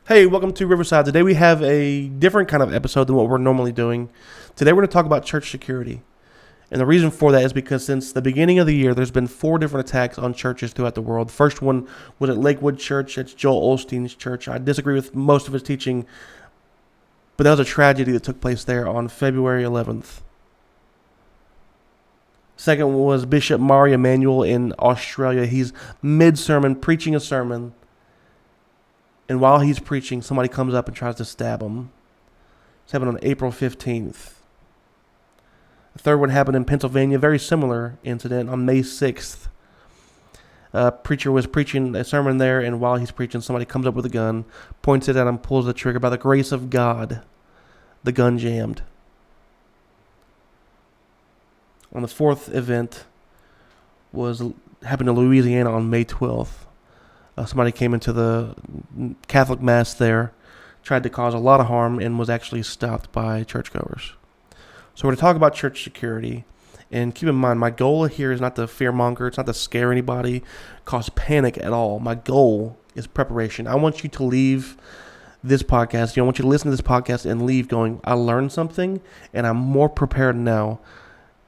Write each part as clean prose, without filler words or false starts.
Hey, welcome to Riverside. Today we have a different kind of episode than what we're normally doing. Today we're going to talk about church security. And the reason for that is because since the beginning of the year, there's been 4 different attacks on churches throughout the world. The first one was at Lakewood Church. It's Joel Osteen's church. I disagree with most of his teaching, but that was a tragedy that took place there on February 11th. Second was Bishop Mari Emanuel in Australia. He's mid-sermon, preaching a sermon. And while he's preaching, somebody comes up and tries to stab him. This happened on April 15th. The third one happened in Pennsylvania, very similar incident, on May 6th. A preacher was preaching a sermon there, and while he's preaching, somebody comes up with a gun, points it at him, pulls the trigger. By the grace of God, the gun jammed. On the fourth event happened in Louisiana on May 12th. Somebody came into the Catholic Mass there, tried to cause a lot of harm, and was actually stopped by churchgoers. So we're going to talk about church security. And keep in mind, my goal here is not to fearmonger. It's not to scare anybody, cause panic at all. My goal is preparation. I want you to leave this podcast. I want you to listen to this podcast and leave going, I learned something, and I'm more prepared now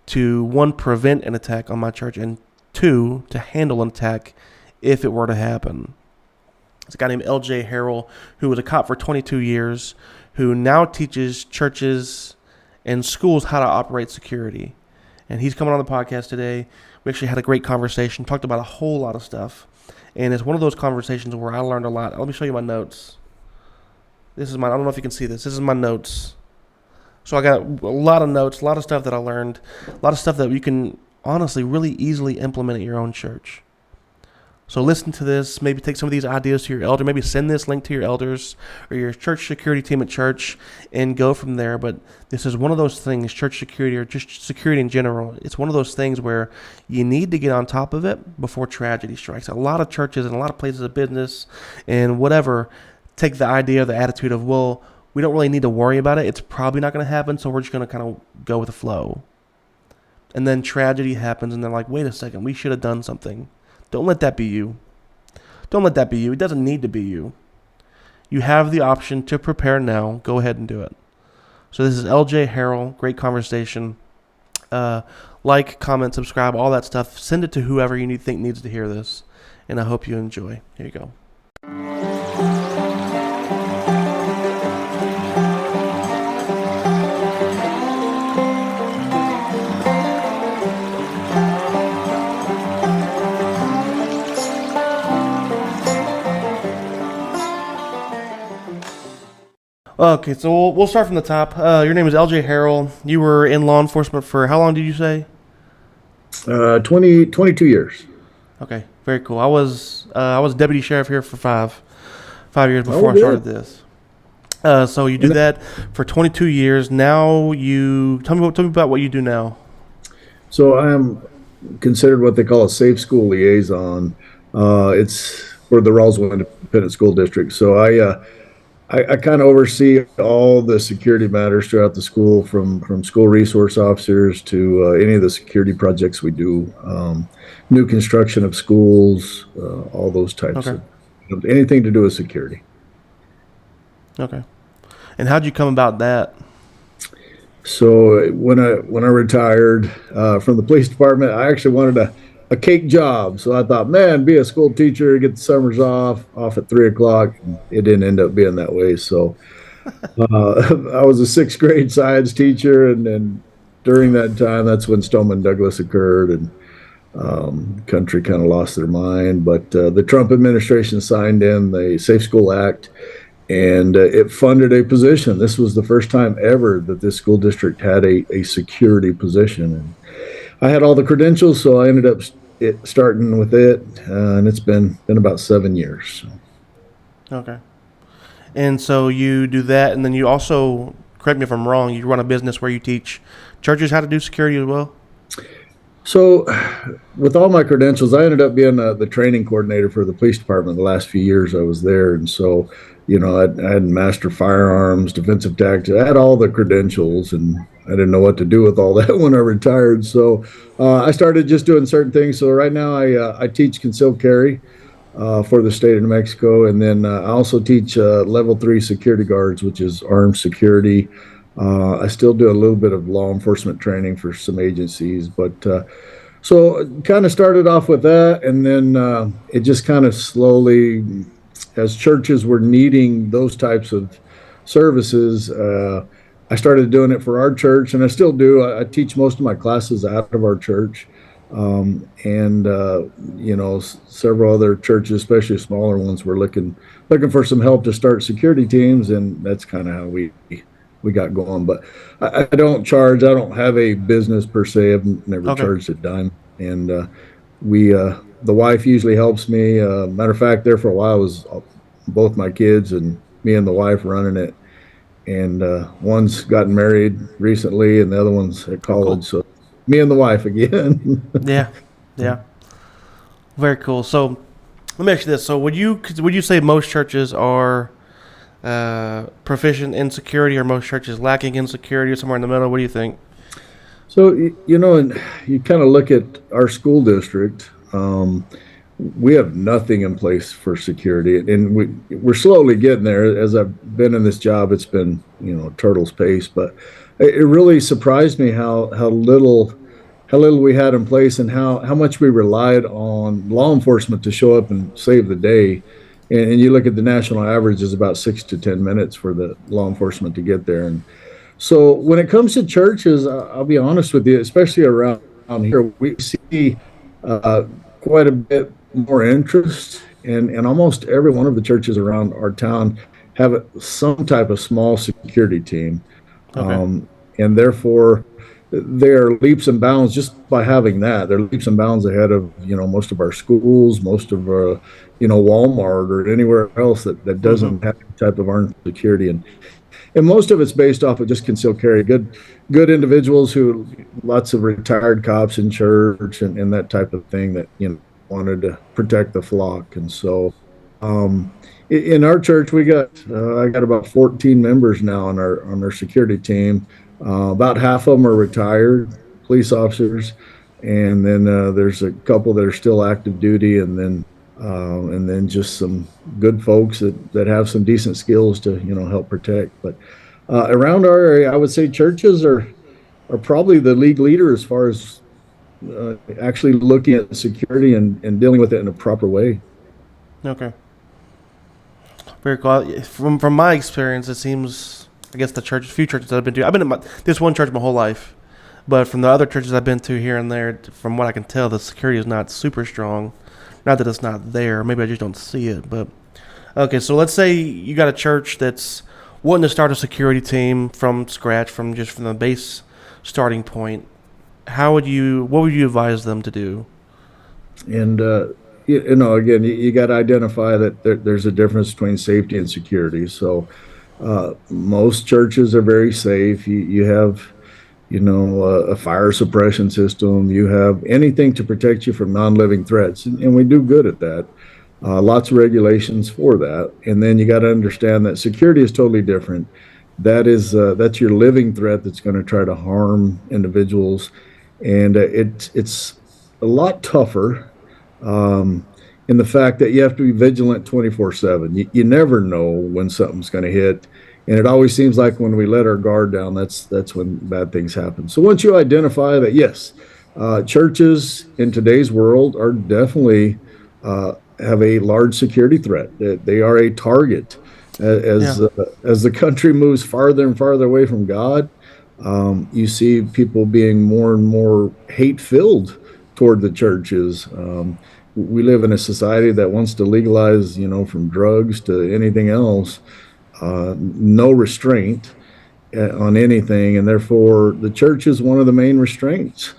to, 1, prevent an attack on my church, and 2, to handle an attack if it were to happen. It's a guy named LJ Harrell, who was a cop for 22 years, who now teaches churches and schools how to operate security. And he's coming on the podcast today. We actually had a great conversation, talked about a whole lot of stuff. And it's one of those conversations where I learned a lot. Let me show you my notes. I don't know if you can see this. This is my notes. So I got a lot of notes, a lot of stuff that I learned, a lot of stuff that you can honestly really easily implement at your own church. So listen to this, maybe take some of these ideas to your elder, maybe send this link to your elders or your church security team at church and go from there. But this is one of those things, church security or just security in general, it's one of those things where you need to get on top of it before tragedy strikes. A lot of churches and a lot of places of business and whatever take the idea, the attitude of, well, we don't really need to worry about it. It's probably not going to happen, so we're just going to kind of go with the flow. And then tragedy happens and they're like, wait a second, we should have done something. Don't let that be you. Don't let that be you. It doesn't need to be you. You have the option to prepare now. Go ahead and do it. So this is LJ Harrell. Great conversation. Like, comment, subscribe, all that stuff. Send it to whoever you think needs to hear this. And I hope you enjoy. Here you go. Okay, so we'll start from the top. Your name is LJ Harrell. You were in law enforcement for how long did you say? 22 years. Okay, very cool. I was deputy sheriff here for five years before I started this. So you do that for 22 years. Now you tell me about what you do now. So I am considered what they call a safe school liaison. It's for the Roswell Independent School District. So I kind of oversee all the security matters throughout the school, from school resource officers to any of the security projects we do, new construction of schools, all those types of anything to do with security. Okay. And how'd you come about that? So when I retired from the police department, I actually wanted a cake job. So I thought, man, be a school teacher, get the summers off at 3:00. It didn't end up being that way. So I was a 6th grade science teacher. And then during that time, that's when Stoneman Douglas occurred and country kind of lost their mind. But the Trump administration signed in the Safe School Act, and it funded a position. This was the first time ever that this school district had a security position. And I had all the credentials, so I ended up starting with it, and it's been about 7 years. Okay. And so you do that, and then you also, correct me if I'm wrong, you run a business where you teach churches how to do security as well? So with all my credentials, I ended up being the training coordinator for the police department the last few years I was there. And so, I had master firearms, defensive tactics. I had all the credentials, and I didn't know what to do with all that when I retired. So I started just doing certain things. So right now I teach concealed carry. for the state of New Mexico. And then I also teach level 3 security guards, which is armed security. I still do a little bit of law enforcement training for some agencies, but so kind of started off with that, and then it just kind of slowly, as churches were needing those types of services, I started doing it for our church, and I still do. I teach most of my classes out of our church, and several other churches, especially smaller ones, were looking for some help to start security teams, and that's kind of how we got going. But I don't charge. I don't have a business per se. I've never Okay. charged a dime. And we, the wife usually helps me. Matter of fact, there for a while was both my kids and me and the wife running it. And one's gotten married recently, and the other one's at Oh, cool. college. So me and the wife again. Yeah. Yeah. Very cool. So let me ask you this: so would you say most churches are proficient in security, or most churches lacking in security, or somewhere in the middle? What do you think? So, and you kind of look at our school district. We have nothing in place for security, and we're slowly getting there. As I've been in this job, it's been turtle's pace, but it really surprised me how little we had in place, and how much we relied on law enforcement to show up and save the day. And you look at the national average is about 6 to 10 minutes for the law enforcement to get there. And so when it comes to churches, I'll be honest with you, especially around here, we see uh, quite a bit more interest, and almost every one of the churches around our town have some type of small security team. Okay. Um, and therefore, they're leaps and bounds just by having that. They're leaps and bounds ahead of most of our schools, most of Walmart or anywhere else that Mm-hmm. doesn't have any type of armed security. And most of it's based off of just concealed carry. Good individuals who, lots of retired cops in church and that type of thing that wanted to protect the flock. And so, in our church, I got about 14 members now on our security team. About half of them are retired police officers, and then there's a couple that are still active duty, and then just some good folks that have some decent skills to help protect. But around our area, I would say churches are probably the league leader as far as actually looking at security and dealing with it in a proper way. Okay. Very cool. From my experience, it seems, I guess, few churches that I've been to. I've been in this one church my whole life, but from the other churches I've been to here and there, from what I can tell, the security is not super strong. Not that it's not there. Maybe I just don't see it. But okay, so let's say you got a church that's wanting to start a security team from scratch, from the base starting point. What would you advise them to do? And again, you got to identify that there's a difference between safety and security. So most churches are very safe. You have a fire suppression system. You have anything to protect you from non-living threats, and we do good at that. Lots of regulations for that, and then you got to understand that security is totally different. That's your living threat that's going to try to harm individuals, and it's a lot tougher in the fact that you have to be vigilant 24/7. You never know when something's going to hit, and it always seems like when we let our guard down, that's when bad things happen. So once you identify that, yes, churches in today's world are definitely have a large security threat. They are a target Yeah. as the country moves farther and farther away from God. You see people being more and more hate filled toward the churches. We live in a society that wants to legalize, from drugs to anything else, no restraint on anything, and therefore the church is one of the main restraints,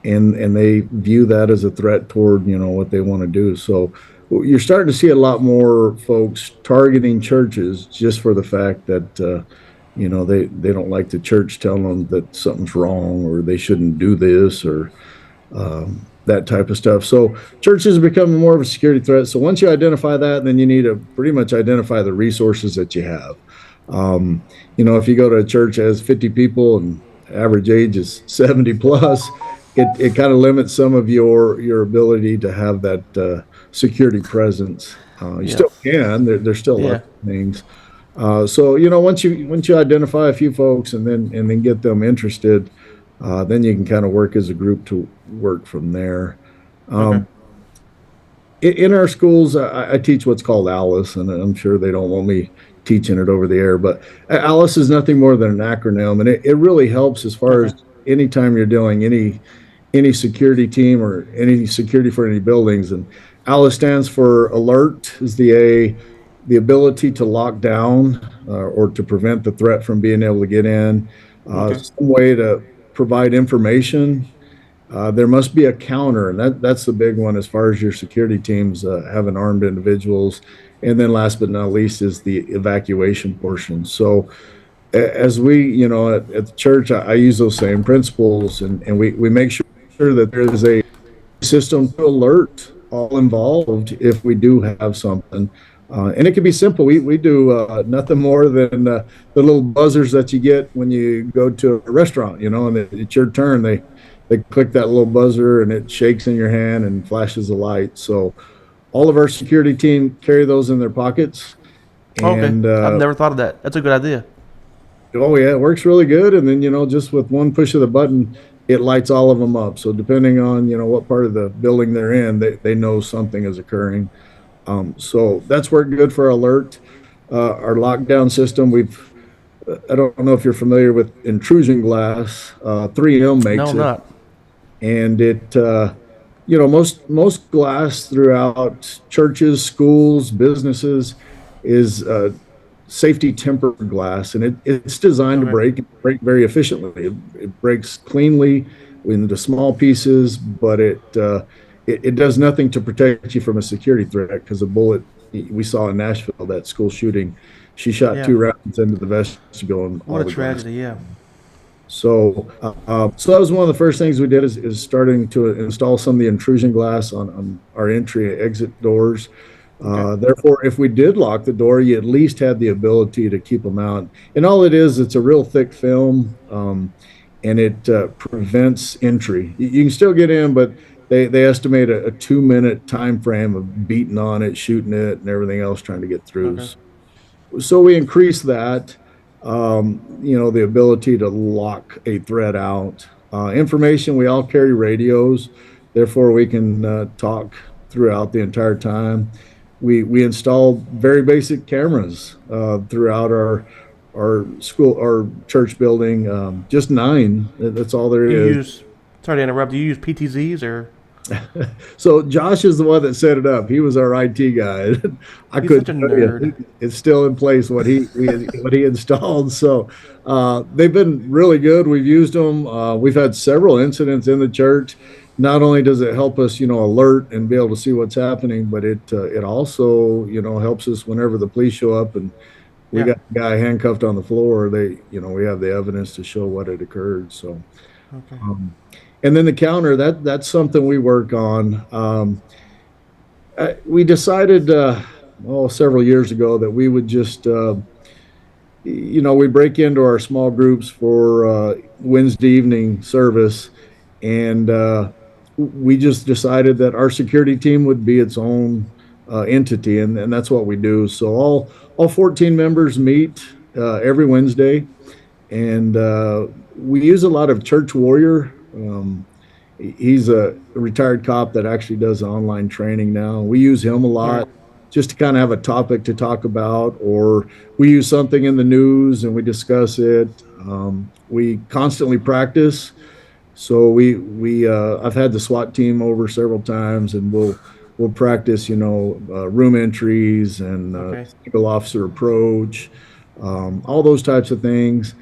and they view that as a threat toward what they want to do. So you're starting to see a lot more folks targeting churches just for the fact that they don't like the church telling them that something's wrong or they shouldn't do this or that type of stuff. So churches are becoming more of a security threat. So once you identify that, then you need to pretty much identify the resources that you have. If you go to a church that has 50 people and average age is 70 plus, it kind of limits some of your ability to have security presence. You Yeah. still can. There's still Yeah. other things. So once you identify a few folks and then get them interested, then you can kind of work as a group to work from there. Okay. Um, in our schools, I teach what's called Alice, and I'm sure they don't want me teaching it over the air, but Alice is nothing more than an acronym, and it really helps as far as Okay. anytime you're doing any security team or any security for any buildings. And ALIS stands for alert is the A, the ability to lock down or to prevent the threat from being able to get in, Okay. some way to provide information. There must be a counter, and that's the big one as far as your security teams having armed individuals. And then last but not least is the evacuation portion. So as we, at the church, I use those same principles, and we make sure that there is a system to alert all involved if we do have something. And it can be simple. We do nothing more than the little buzzers that you get when you go to a restaurant, and it's your turn. They click that little buzzer and it shakes in your hand and flashes a light. So all of our security team carry those in their pockets. Oh, okay. And I've never thought of that. That's a good idea. oh yeah, it works really good. And then just with one push of the button, it lights all of them up. So depending on what part of the building they're in, they know something is occurring. So that's worked good for alert. Our lockdown system, I don't know if you're familiar with intrusion glass. 3M No, makes I'm it, not. and most glass throughout churches, schools, businesses is safety tempered glass, and it's designed to Okay. break very efficiently. It breaks cleanly into small pieces, but it does nothing to protect you from a security threat, because a bullet we saw in Nashville, that school shooting, she shot Yeah. 2 rounds into the vestibule and What all a the glass. tragedy. Yeah. So that was one of the first things we did is starting to install some of the intrusion glass on our entry and exit doors. Okay. Therefore, if we did lock the door, you at least had the ability to keep them out. And all it is, it's a real thick film, and it prevents entry. You can still get in, but they estimate a 2 minute time frame of beating on it, shooting it, and everything else trying to get through. Okay. So we increase that, the ability to lock a thread out. Information, we all carry radios, therefore we can talk throughout the entire time. We installed very basic cameras throughout our school, our church building. Just 9. That's all there You is. use. Sorry to interrupt. Do you use PTZs or? So Josh is the one that set it up. He was our IT guy. I He's such a couldn't tell nerd. you. It's still in place what he installed. So they've been really good. We've used them. We've had several incidents in the church. Not only does it help us, alert and be able to see what's happening, but it also, helps us whenever the police show up and we Yeah. got a guy handcuffed on the floor. We have the evidence to show what had occurred. So. Okay. Um, and then the counter, that's something we work on. We decided, several years ago, that we would just, we break into our small groups for Wednesday evening service, and we just decided that our security team would be its own entity, and that's what we do. So all 14 members meet every Wednesday, and we use a lot of Church Warrior. He's a retired cop that actually does online training now. We use him a All right. lot just to kind of have a topic to talk about, or we use something in the news and we discuss it. We constantly practice. So I've had the SWAT team over several times, and we'll practice, room entries and Okay. single officer approach, all those types of things.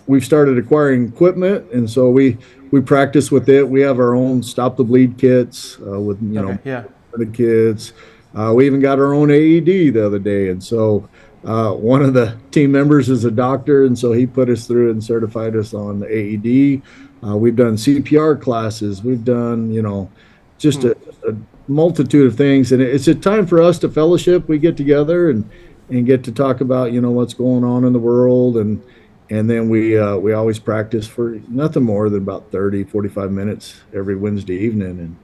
We've started acquiring equipment, and so we practice with it. We have our own stop the bleed kits with Okay. Yeah. for the kids. We even got our own AED the other day, and so one of the team members is a doctor, and so he put us through and certified us on the AED. We've done CPR classes. We've done, just a multitude of things, and it's a time for us to fellowship. We get together and get to talk about, what's going on in the world, and then we always practice for nothing more than about 30, 45 minutes every Wednesday evening, and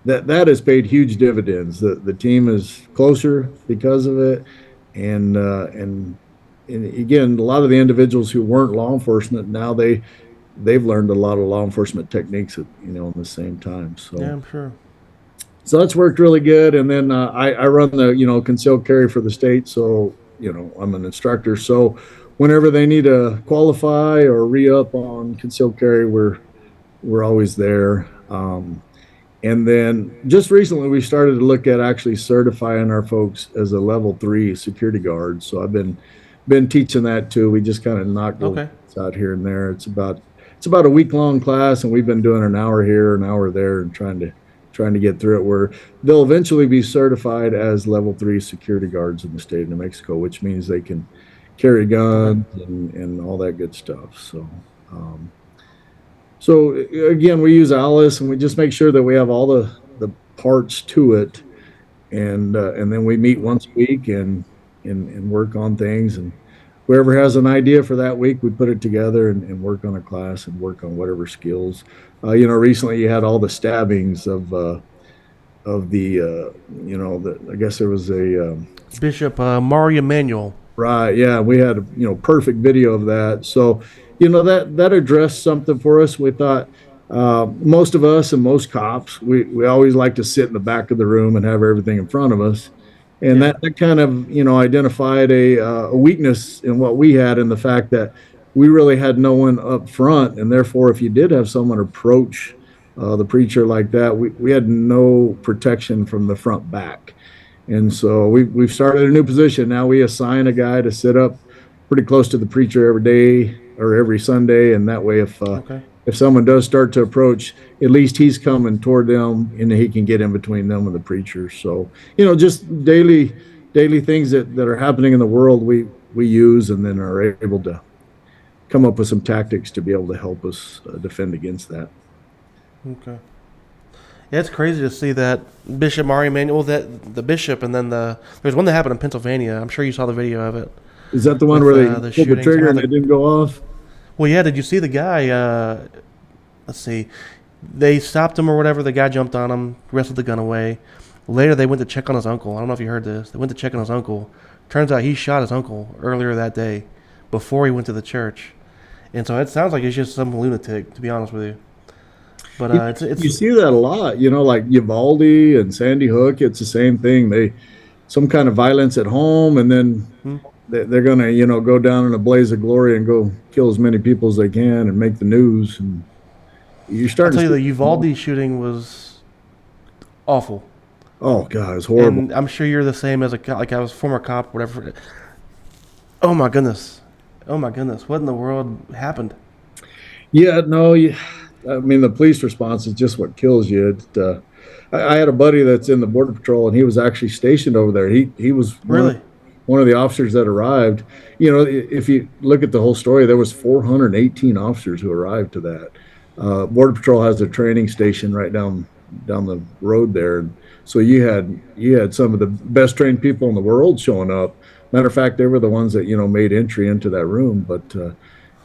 that has paid huge dividends. The team is closer because of it, and again, a lot of the individuals who weren't law enforcement now they've learned a lot of law enforcement techniques at, in the same time. Yeah, So I'm sure. that's worked really good. And then I run the concealed carry for the state, so I'm an instructor. So whenever they need to qualify or re up on concealed carry, we're always there. And then just recently, we started to look at actually certifying our folks as a level 3 security guard. So I've been teaching that too. We just kind of knock little Okay. out here and there. It's about a week long class, and we've been doing an hour here, an hour there, and trying to get through it. Where they'll eventually be certified as level 3 security guards in the state of New Mexico, which means they can carry Okay. guns and all that good stuff. Um, so again, we use Alice, and we just make sure that we have all the parts to it, and then we meet once a week and work on things. And whoever has an idea for that week, we put it together and work on a class and work on whatever skills. Recently you had all the stabbings of I guess there was a Bishop Mario Emanuel. right. Yeah, we had a perfect video of that. So that addressed something for us. We thought most of us and most cops we always like to sit in the back of the room and have everything in front of us, and Yeah. that kind of identified a weakness in what we had, in the fact that we really had no one up front, and therefore if you did have someone approach the preacher like that, we had no protection from the front back. And so we've started a new position. Now we assign a guy to sit up pretty close to the preacher every day or every Sunday, and that way, Okay. if someone does start to approach, at least he's coming toward them, and he can get in between them and the preacher. So just daily things that are happening in the world, we use, and then are able to come up with some tactics to be able to help us defend against that. Okay. Yeah, it's crazy to see that Bishop Mario Emanuel, that the bishop, and then there's one that happened in Pennsylvania. I'm sure you saw the video of it Is that the one with where they the pulled the shootings. trigger How and the it didn't go off? Well, yeah. Did you see the guy? Let's see. They stopped him or whatever. The guy jumped on him, wrestled the gun away. Later, they went to check on his uncle. I don't know if you heard this. They went to check on his uncle. Turns out he shot his uncle earlier that day, before he went to the church. And so it sounds like he's just some lunatic, to be honest with you. But You, it's you see that a lot, like Uvalde and Sandy Hook. It's the same thing. Some kind of violence at home, and then hmm. they're going to, go down in a blaze of glory and go kill as many people as they can and make the news. And you're I'll starting tell to you, the see, Uvalde shooting was awful. oh God, it's horrible. And I'm sure you're the same as a like I was a former cop, whatever. Oh my goodness, oh my goodness, what in the world happened? Yeah, no, I mean, the police response is just what kills you. I had a buddy that's in the Border Patrol, and he was actually stationed over there. He was Really? one of the officers that arrived. If you look at the whole story, there was 418 officers who arrived to that. Border Patrol has a training station right down the road there, and so you had some of the best trained people in the world showing up. Matter of fact, they were the ones that made entry into that room. But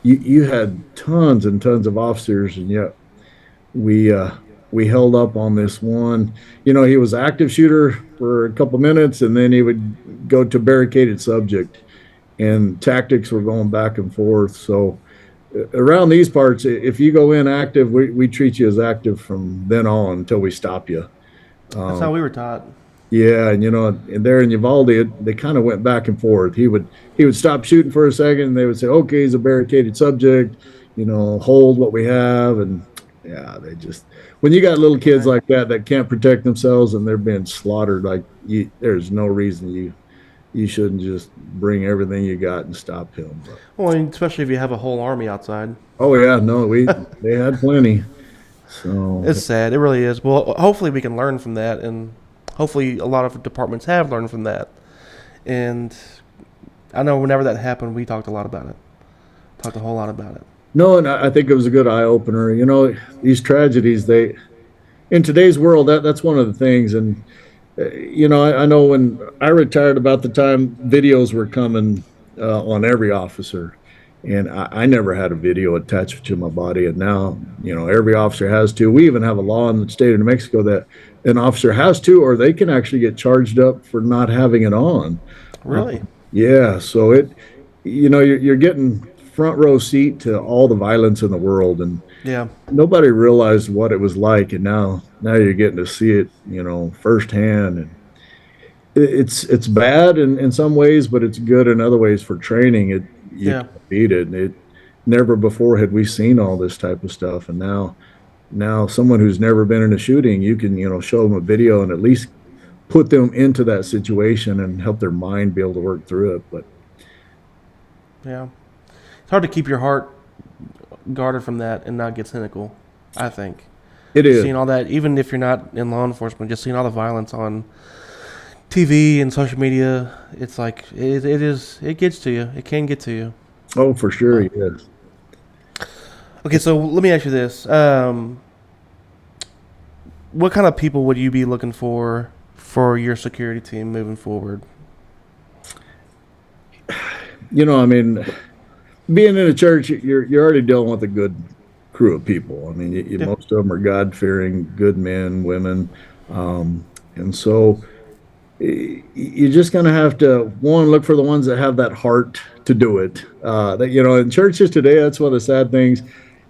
you had tons and tons of officers, and yet we uh, we held up on this one. He was active shooter for a couple minutes, and then he would go to barricaded subject, and tactics were going back and forth. So around these parts, if you go in active, we treat you as active from then on until we stop you. That's Um, how we were taught. yeah, and there in Uvalde, they kind of went back and forth. He would stop shooting for a second, and they would say, "Okay, he's a barricaded subject. Hold what we have." And yeah, they just, when you got little kids Right. like that can't protect themselves and they're being slaughtered, like there's no reason you shouldn't just bring everything you got and stop him. But Well, I mean, especially if you have a whole army outside. oh yeah, no, they had plenty. So It's sad. It really is. Well, hopefully we can learn from that, and hopefully a lot of departments have learned from that. And I know whenever that happened, we talked a lot about it. Talked a whole lot about it. no, and I think it was a good eye opener. These tragedies, they in today's world, that's one of the things. And I know when I retired, about the time videos were coming on every officer, and I never had a video attached to my body, and now every officer has to. We even have a law in the state of New Mexico that an officer has to, or they can actually get charged up for not having it on. Really? Yeah, so you're getting front row seat to all the violence in the world, and Yeah. nobody realized what it was like, and now you're getting to see it, firsthand, and it's bad in some ways, but it's good in other ways for training. You Yeah. can't beat it. It never before had we seen all this type of stuff, and now someone who's never been in a shooting, you can show them a video and at least put them into that situation and help their mind be able to work through it. But Yeah. It's hard to keep your heart guarded from that and not get cynical, I think. it Just is. seeing all that, even if you're not in law enforcement, just seeing all the violence on TV and social media, it's like it gets to you. It can get to you. Oh, for sure, But yes. okay, so let me ask you this: what kind of people would you be looking for your security team moving forward? I mean, being in a church, you're already dealing with a good crew of people. I mean, Yeah. most of them are God fearing, good men, women, and so you're just going to have to one look for the ones that have that heart to do it. That in churches today, that's one of the sad things.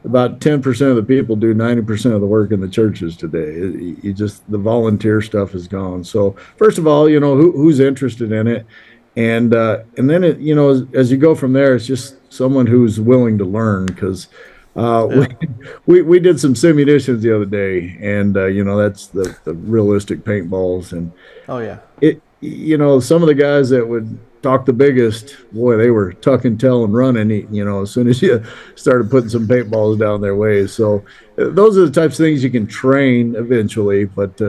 About 10% of the people do 90% of the work in the churches today. You just the volunteer stuff is gone. So first of all, who's interested in it, and then as you go from there, it's just someone who's willing to learn because. We, Yeah. we did some simulations the other day, and that's the realistic paintballs, and Oh yeah. some of the guys that would talk the biggest, boy, they were tuck and tail and running, as soon as you started putting some paintballs down their way. So those are the types of things you can train eventually, but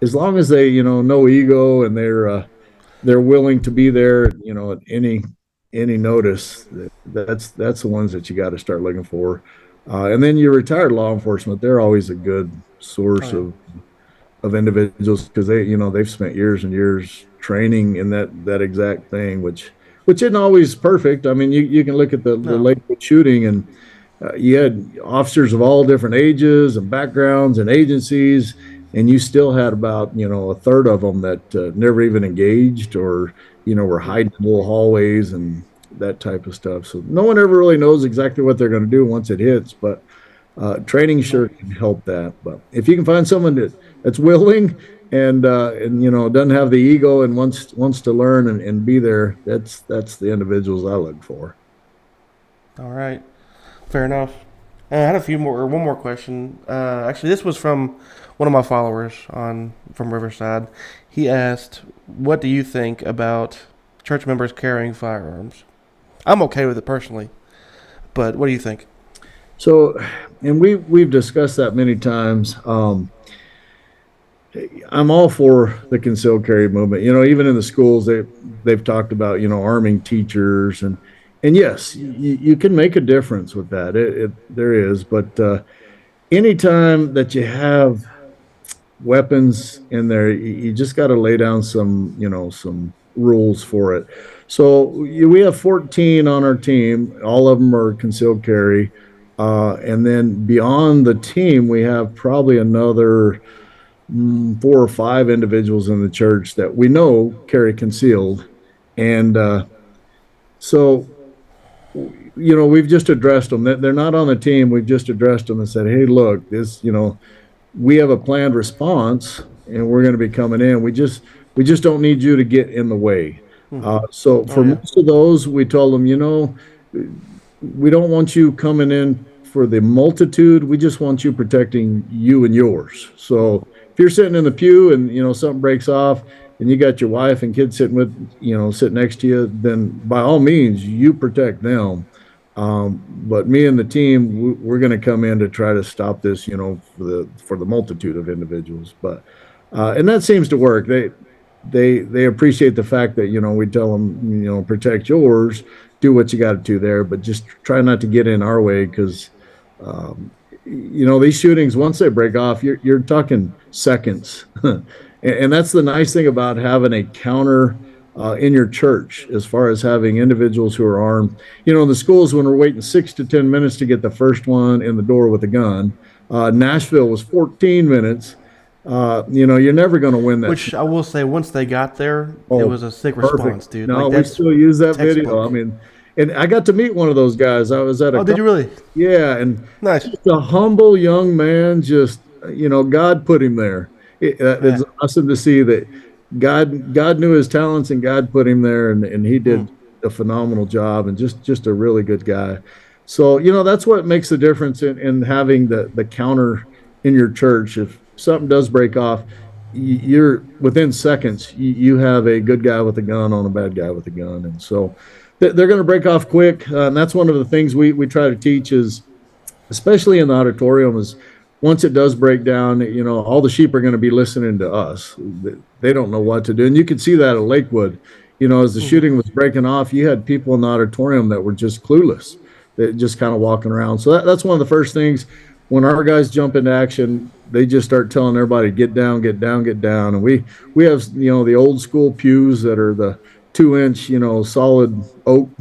as long as they, no ego, and they're willing to be there, at any notice, that's the ones that you got to start looking for. And then your retired law enforcement, they're always a good Oh source yeah. of individuals because they've spent years and years training in that exact thing, which isn't always perfect. I mean, you can look at the No. Lakewood shooting, and you had officers of all different ages and backgrounds and agencies, and you still had about a third of them that never even engaged, or were Yeah. hiding in little hallways and that type of stuff. So no one ever really knows exactly what they're going to do once it hits, but training No. sure can help that. But if you can find someone that's willing, and doesn't have the ego and wants to learn and be there, that's the individuals I look for. All right. Fair enough. I had a few more, or one more question. Actually, this was from one of my followers on from Riverside. He asked, "What do you think about church members carrying firearms?" I'm okay with it personally, but what do you think? So, and we've discussed that many times. I'm all for the concealed carry movement. Even in the schools, they've talked about arming teachers, and yes, you can make a difference with that. There is, but anytime that you have weapons in there, you just got to lay down some rules for it. So we have 14 on our team. All of them are concealed carry, and then beyond the team, we have probably another 4 or 5 individuals in the church that we know carry concealed, and so we've just addressed them. They're not on the team. We've just addressed them and said, hey, look, this we have a planned response, and we're going to be coming in. We just don't need you to get in the way. Hmm. So Oh for yeah. most of those, we told them, we don't want you coming in for the multitude. We just want you protecting you and yours. Hmm. So if you're sitting in the pew and something breaks off, and you got your wife and kids sitting next to you, then by all means you protect them. But me and the team, we're going to come in to try to stop this, for the multitude of individuals. But and that seems to work. They appreciate the fact that we tell them, protect yours, do what you got to do there, but just try not to get in our way because these shootings, once they break off, you're talking seconds. And that's the nice thing about having a counter in your church, as far as having individuals who are armed. In the schools, when we're waiting 6 to 10 minutes to get the first one in the door with a gun, Nashville was 14 minutes, you're never going to win that. Which I will say, once they got there, it Oh, was a sick perfect. response, dude. No, Like we that's still use that video. I textbook. mean, and I got to meet one of those guys. I was at a Oh, did you really? yeah, and Nice. just a humble young man. Just God put him there. It's Yeah. awesome to see that God knew his talents and God put him there, and he Hmm. did a phenomenal job, and just a really good guy. So that's what makes the difference in having the counter in your church. If something does break off, you're within seconds. You have a good guy with a gun on a bad guy with a gun, and so they're going to break off quick. And that's one of the things we try to teach is, especially in the auditorium, is once it does break down, all the sheep are going to be listening to us. They don't know what to do. And you can see that at Lakewood. As the Hmm. shooting was breaking off, you had people in the auditorium that were just clueless, that just kind of walking around. So that's one of the first things when our guys jump into action, they just start telling everybody, get down, get down, get down. And we have, the old school pews that are the 2 inch, solid oak,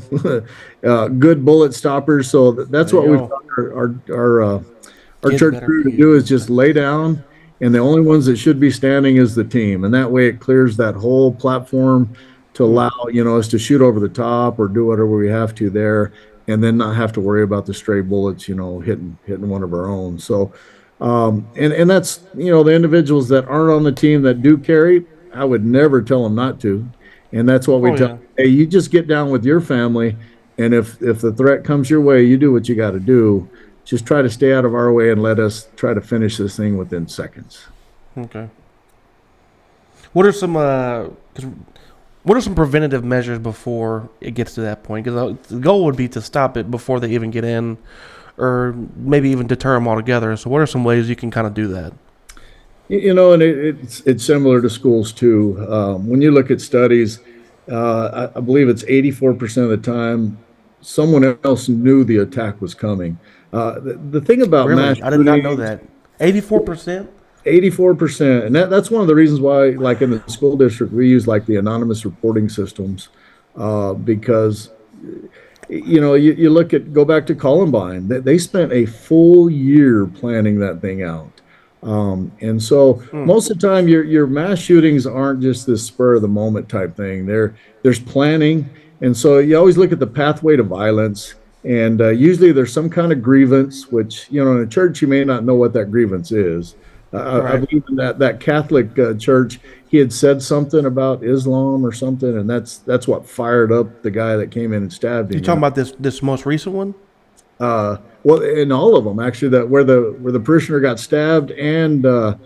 good bullet stoppers. So that's There you what we've go. taught our Get church better crew to do, is pews. just lay down, and the only ones that should be standing is the team, and that way it clears that whole platform to Hmm. allow us to shoot over the top or do whatever we have to there, and then not have to worry about the stray bullets hitting one of our own. So and that's the individuals that aren't on the team that do carry, I would never tell them not to, and that's what we Oh tell yeah. them. Hey, you just get down with your family, and if the threat comes your way, you do what you got to do. Just try to stay out of our way and let us try to finish this thing within seconds. Okay. What are some 'cause what are some preventative measures before it gets to that point? Because the goal would be to stop it before they even get in, or maybe even deter them altogether. So, what are some ways you can kind of do that? And it's similar to schools too. When you look at studies, I believe it's 84% of the time someone else knew the attack was coming. The thing about mass Really, I did not know shootings, that. 84%. 84%, and that's one of the reasons why, like in the school district, we use like the anonymous reporting systems, because you go back to Columbine. They spent a full year planning that thing out. And so Hmm. most of the time your mass shootings aren't just this spur of the moment type thing. There's planning. And so you always look at the pathway to violence. And usually there's some kind of grievance, which, in a church, you may not know what that grievance is. I Right. believe in that Catholic church, he had said something about Islam or something, and that's what fired up the guy that came in and stabbed You him. talking about this most recent one? Well, in all of them actually, that where the parishioner got stabbed, and the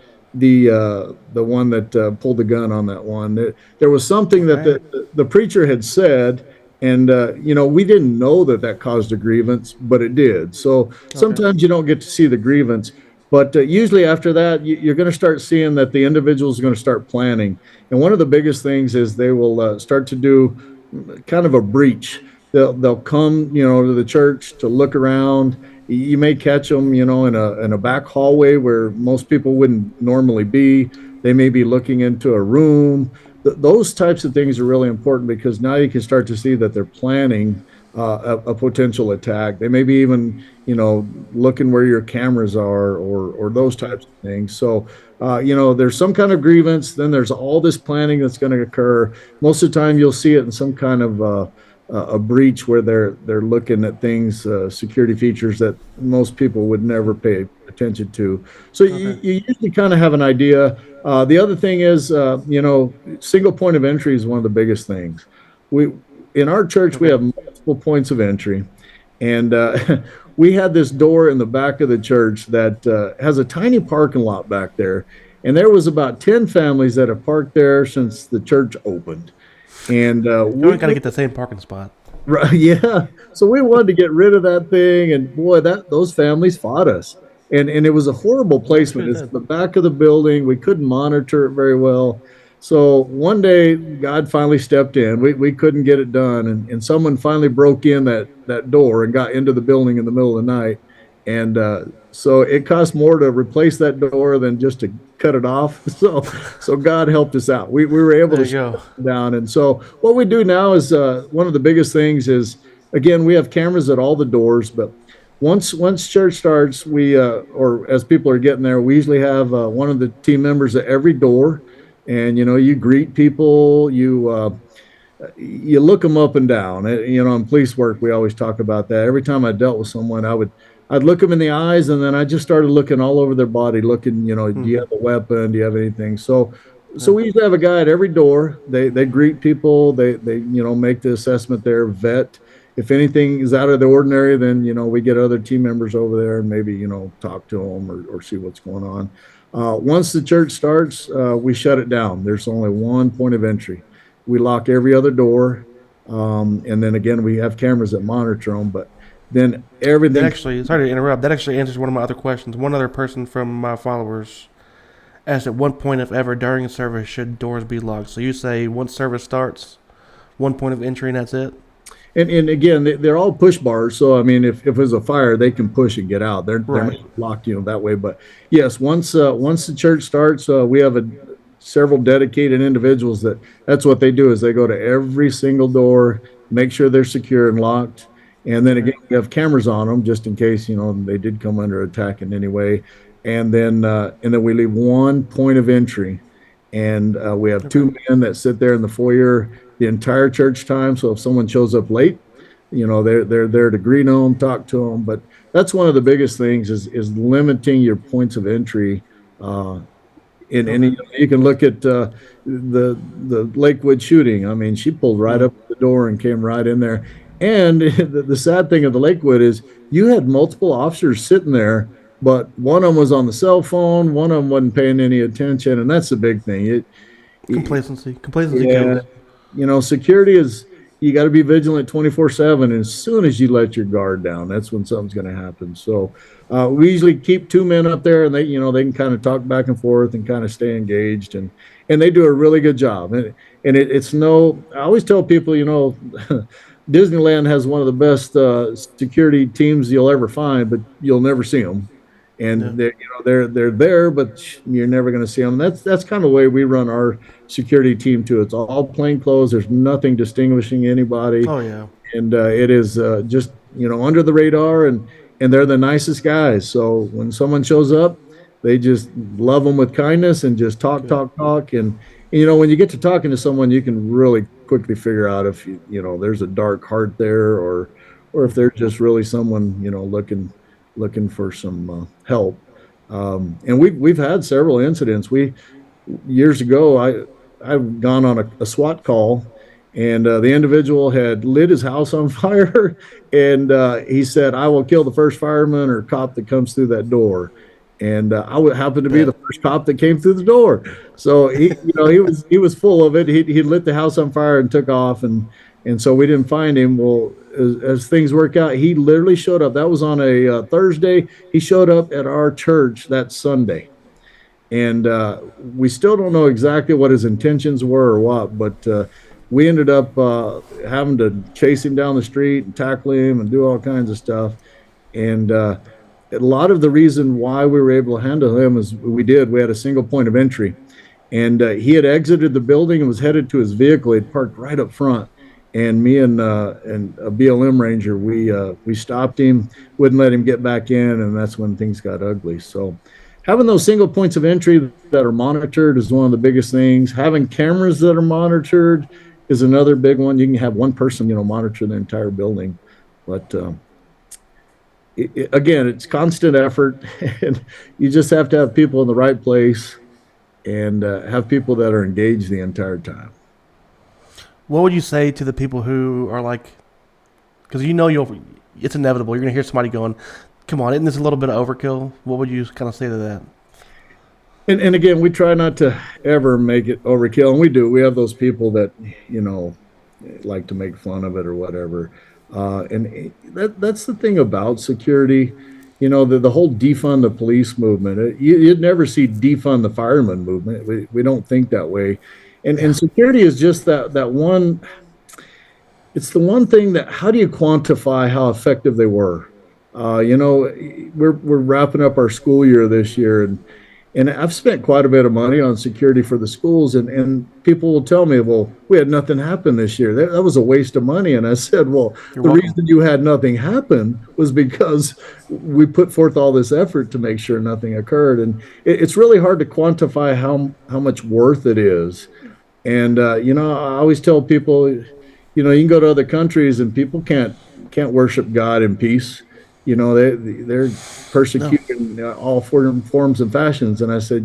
one that pulled the gun on that one. There was something that Okay. the preacher had said, and we didn't know that caused a grievance, but it did. So Okay. sometimes you don't get to see the grievance, but usually after that, you're going to start seeing that the individual is going to start planning. And one of the biggest things is they will start to do kind of a breach. They'll come, to the church to look around. You may catch them, in a back hallway where most people wouldn't normally be. They may be looking into a room. Those types of things are really important, because now you can start to see that they're planning a potential attack. They may be even, looking where your cameras are, or those Okay. types of things. So, there's some kind of grievance. Then there's all this planning that's going to occur. Most of the time, you'll see it in some kind of a breach where they're looking at things, security features that most people would never pay attention to. So Okay. you usually kind of have an idea. The other thing is, single point of entry is one of the biggest things. We In our church, we Okay. have multiple points of entry, and we had this door in the back of the church that has a tiny parking lot back there, and there was about 10 families that have parked there since the church opened. And You only got to get the same parking spot. right, yeah. So we wanted to get rid of that thing, and boy, that those families fought us. And it was a horrible I'm sure placement. it It's did. the back of the building. We couldn't monitor it very well. So one day, God finally stepped in. We couldn't get it done, and someone finally broke in that door and got into the building in the middle of the night. And so it cost more to replace that door than just to cut it off. So God helped us out. We were able There to you go. down. And so what we do now is, one of the biggest things is, again, we have cameras at all the doors, but Once church starts, we or as people are getting there, we usually have one of the team members at every door, and you greet people, you look them up and down. In police work, we always talk about that. Every time I dealt with someone, I'd look them in the eyes, and then I just started looking all over their body, looking. Do you Hmm. have a weapon? Do you have anything? So Yeah. we usually have a guy at every door. They greet people. They make the assessment there, vet. If anything is out of the ordinary, then we get other team members over there and maybe talk to them or see what's going on. Once the church starts, we shut it down. There's only one point of entry. We lock every other door, and then again we have cameras that monitor them. But then That everything. actually, sorry to interrupt. That actually answers one of my other questions. One other person from my followers asked at one point, if ever during service, should doors be locked. So you say once service starts, one point of entry and that's it. And again, they're all push bars. So I mean, if there's a fire, they can push and get out. They're not Right. locked, that way. But yes, once the church starts, we have several dedicated individuals that's what they do is they go to every single door, make sure they're secure and locked, and then again Right. we have cameras on them just in case they did come under attack in any way, and then we leave one point of entry, and we have Okay. two men that sit there in the foyer the entire church time. So if someone shows up late, they're there to greet them, talk to them. But that's one of the biggest things is limiting your points of entry. Uh, and Okay. you can look at the Lakewood shooting. I mean, she pulled right Hmm. up the door and came right in there. And the sad thing of the Lakewood is you had multiple officers sitting there, but one of them was on the cell phone, one of them wasn't paying any attention, and that's the big thing. It Complacency. Complacency yeah, kills. security is you got to be vigilant 24/7. And as soon as you let your guard down, that's when something's going to happen. So we usually keep two men up there, and they can kind of talk back and forth and kind of stay engaged, and they do a really good job. It's no. I always tell people, Disneyland has one of the best security teams you'll ever find, but you'll never see them. Yeah. And they're there, but you're never going to see them. That's kind of the way we run our security team too. It's all plain clothes. There's nothing distinguishing anybody, Oh yeah. and it is just under the radar, and they're the nicest guys. So when someone shows up, they just love them with kindness and just talk, Good. talk, talk. And when you get to talking to someone, you can really quickly figure out if there's a dark heart there, or if they're just really someone looking for some help. And we've had several incidents. We Years ago, I've gone on a SWAT call, and the individual had lit his house on fire, and he said, "I will kill the first fireman or cop that comes through that door." And I would happen to be the Bet. first cop that came through the door. So he was full of it. He lit the house on fire and took off, and so we didn't find him. Well, as things work out, he literally showed up. That was on a Thursday. He showed up at our church that Sunday, and we still don't know exactly what his intentions were or what, but we ended up having to chase him down the street and tackle him and do all kinds of stuff. And a lot of the reason why we were able to handle him is we had a single point of entry, and he had exited the building and was headed to his vehicle. He'd parked right up front, and me and a BLM ranger, we stopped him, wouldn't let him get back in, and that's when things got ugly. So having those single points of entry that are monitored is one of the biggest things. Having cameras that are monitored is another big one. You can have one person monitor the entire building, but again, it's constant effort, and you just have to have people in the right place and have people that are engaged the entire time. What would you say to the people who are like, because you'll, it's inevitable. You're gonna hear somebody going, "Come on, isn't this a little bit of overkill?" What would you kind of say to that? And again, we try not to ever make it overkill, and we do. We have those people that you know like to make fun of it or whatever. And that's the thing about security. The whole defund the police movement. You'd never see defund the fireman movement. We don't think that way. Yeah. And security is just that one. It's the one thing that how do you quantify how effective they were? We're wrapping up our school year this year, And I've spent quite a bit of money on security for the schools, and people will tell me, well, we had nothing happen this year. That was a waste of money. And I said, well, You're the welcome. reason you had nothing happen was because we put forth all this effort to make sure nothing occurred. And it's really hard to quantify how much worth it is. And I always tell people, you can go to other countries and people can't worship God in peace. They're No. persecuted in all forms and fashions. And I said,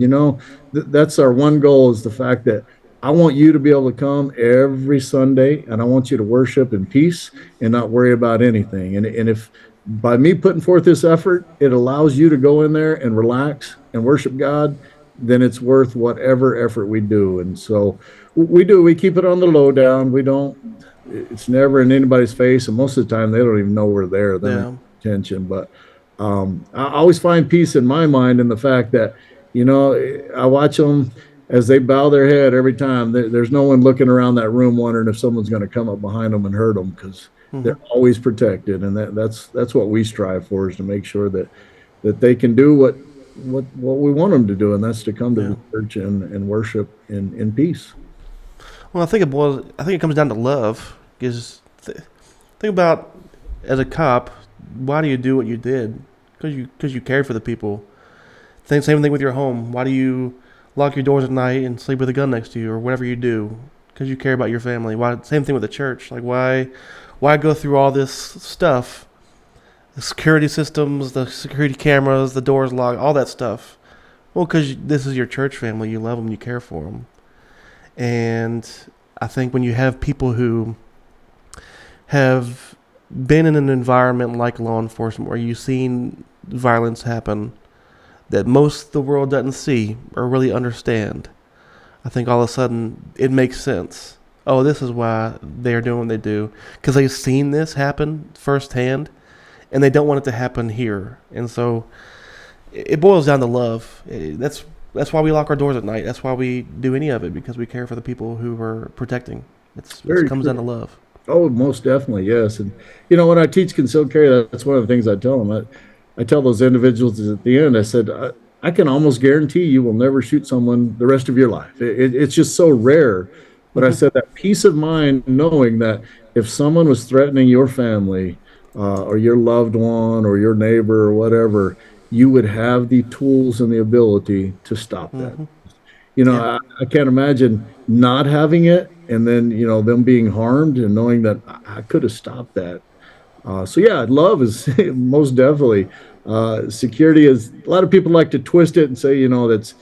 that's our one goal, is the fact that I want you to be able to come every Sunday, and I want you to worship in peace and not worry about anything. And if by me putting forth this effort, it allows you to go in there and relax and worship God, then it's worth whatever effort we do. And so we keep it on the lowdown. We don't, it's never in anybody's face. And most of the time they don't even know we're there. They're not Yeah. attention. But I always find peace in my mind in the fact that, I watch them as they bow their head every time. There's no one looking around that room wondering if someone's going to come up behind them and hurt them, because Hmm. they're always protected. And that's what we strive for, is to make sure that they can do what we want them to do, and that's to come to Yeah. the church and worship in peace. Well, I think it comes down to love. Because think about, as a cop, why do you do what you did? Because you cared for the people. Same thing with your home. Why do you lock your doors at night and sleep with a gun next to you, or whatever you do? Because you care about your family. Why? Same thing with the church. Like, why go through all this stuff? The security systems, the security cameras, the doors locked, all that stuff. Well, because this is your church family. You love them. You care for them. And I think when you have people who have been in an environment like law enforcement where you've seen violence happen that most of the world doesn't see or really understand, I think all of a sudden it makes sense. Oh, this is why they're doing what they do. Because they've seen this happen firsthand and they don't want it to happen here. And so it boils down to love. That's why we lock our doors at night. That's why we do any of it, because we care for the people who we're protecting. It Very comes down to true. love. Oh, most definitely, yes. And when I teach concealed carry, that's one of the things I tell them. I tell those individuals at the end, I said, I can almost guarantee you will never shoot someone the rest of your life. It's just so rare. But I Hmm. said that peace of mind, knowing that if someone was threatening your family, or your loved one or your neighbor or whatever, you would have the tools and the ability to stop that. Hmm. Yeah. I can't imagine not having it, and then, them being harmed and knowing that I could have stopped that. So yeah, love is most definitely. Security is, a lot of people like to twist it and say, that's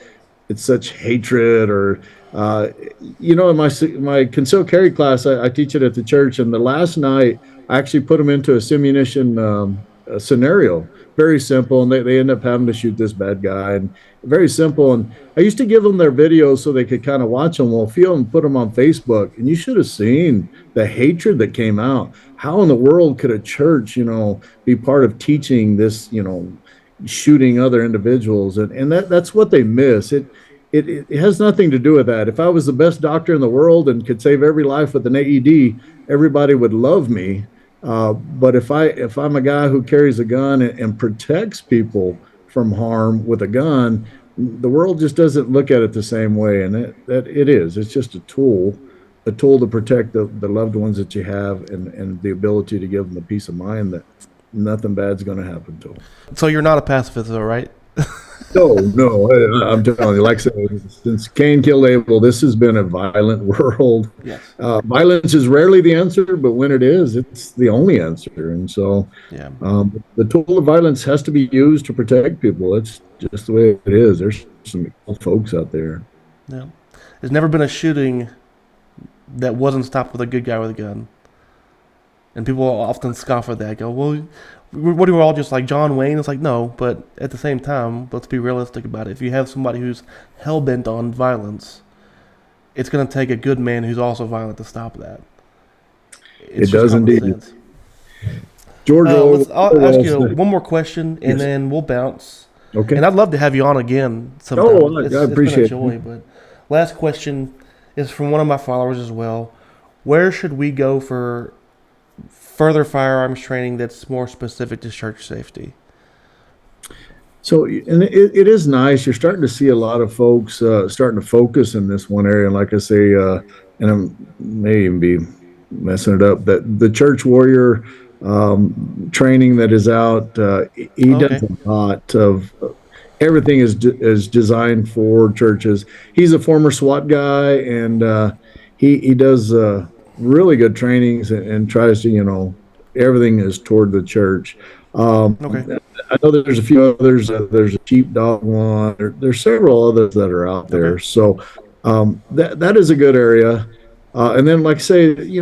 it's such hatred, or in my concealed carry class, I teach it at the church, and the last night I actually put them into a simunition a scenario, very simple, and they end up having to shoot this bad guy, and very simple. And I used to give them their videos so they could kind of watch them. Well, a few of them put them on Facebook, and you should have seen the hatred that came out. How in the world could a church, be part of teaching this, shooting other individuals? And that's what they miss. It has nothing to do with that. If I was the best doctor in the world and could save every life with an AED, everybody would love me. But if I'm a guy who carries a gun and protects people from harm with a gun, the world just doesn't look at it the same way. And that it is. It's just a tool to protect the loved ones that you have, and the ability to give them the peace of mind that nothing bad's going to happen to them. So you're not a pacifist, though, right? No, no, I'm telling you, like I said, since Cain killed Abel, this has been a violent world. Yes. Violence is rarely the answer, but when it is, it's the only answer. And so Yeah. the tool of violence has to be used to protect people. It's just the way it is. There's some folks out there. Yeah. There's never been a shooting that wasn't stopped with a good guy with a gun. And people often scoff at that. Go, well, what are we all just like John Wayne? It's like, no, but at the same time, let's be realistic about it. If you have somebody who's hell bent on violence, it's going to take a good man who's also violent to stop that. It's It just does common indeed. sense. George I'll ask Orwell you said, one more question, and yes. then we'll bounce. Okay. And I'd love to have you on again sometime. Oh, I It's been a appreciate joy. it. But last question is from one of my followers as well. Where should we go for further firearms training that's more specific to church safety? So, and it is nice. You're starting to see a lot of folks starting to focus in this one area. And like I say, and I may even be messing it up, that the church warrior training that is out, he does Okay. a lot of everything is designed for churches. He's a former SWAT guy, and he does really good trainings and tries to everything is toward the church. Um, Okay. I know there's a few others. There's a sheepdog one. There's several others that are out Okay. there. So that is a good area. And then, like I say,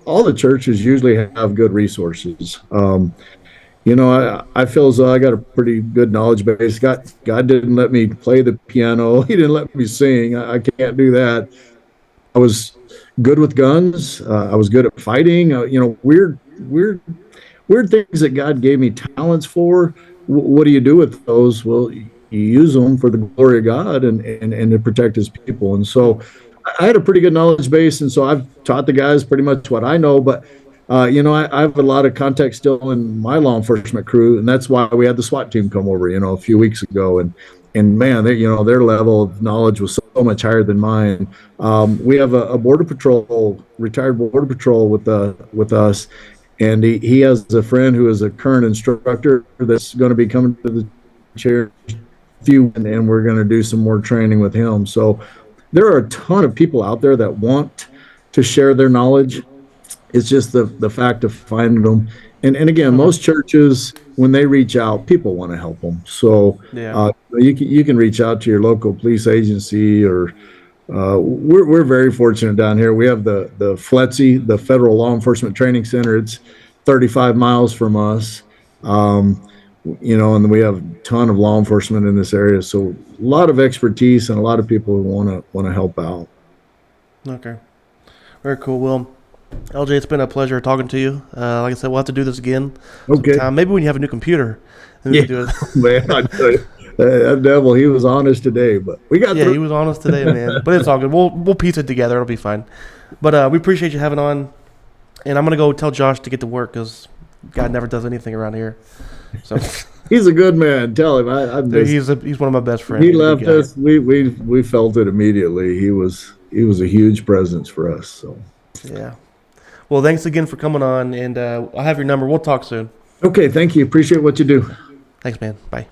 all the churches usually have good resources. I feel as though I got a pretty good knowledge base. God didn't let me play the piano. He didn't let me sing. I can't do that. I was good with guns. I was good at fighting. Weird things that God gave me talents for. What do you do with those? Well, you use them for the glory of God and to protect His people. And Hmm. so I had a pretty good knowledge base, and so I've taught the guys pretty much what I know. But I have a lot of context still in my law enforcement crew, and that's why we had the SWAT team come over, a few weeks ago, and man, their level of knowledge was so much higher than mine. We have a border patrol, retired border patrol with us, and he has a friend who is a current instructor that's going to be coming to the chair few, and we're going to do some more training with him. So there are a ton of people out there that want to share their knowledge. It's just the fact of finding them. And again, Hmm. most churches, when they reach out, people want to help them. So Yeah. you can reach out to your local police agency, or we're very fortunate down here. We have the FLETC, the Federal Law Enforcement Training Center. It's 35 miles from us. Um, and we have a ton of law enforcement in this area. So a lot of expertise and a lot of people who want to help out. Okay. Very cool. Well, LJ, it's been a pleasure talking to you. Like I said, we'll have to do this again Okay. sometime. Maybe when you have a new computer, then we Yeah, can do it. man. I tell you, that devil, he was honest today, but we got Yeah, through. he was honest today, man. But it's all good. We'll piece it together. It'll be fine. But we appreciate you having on, and I'm gonna go tell Josh to get to work because God never does anything around here. So He's a good man. Tell him I dude, miss. he's one of my best friends. He He's a good left guy. us. We felt it immediately. He was a huge presence for us. So Yeah. Well, thanks again for coming on, and I'll have your number. We'll talk soon. okay, thank you. Appreciate what you do. Thanks, man. Bye.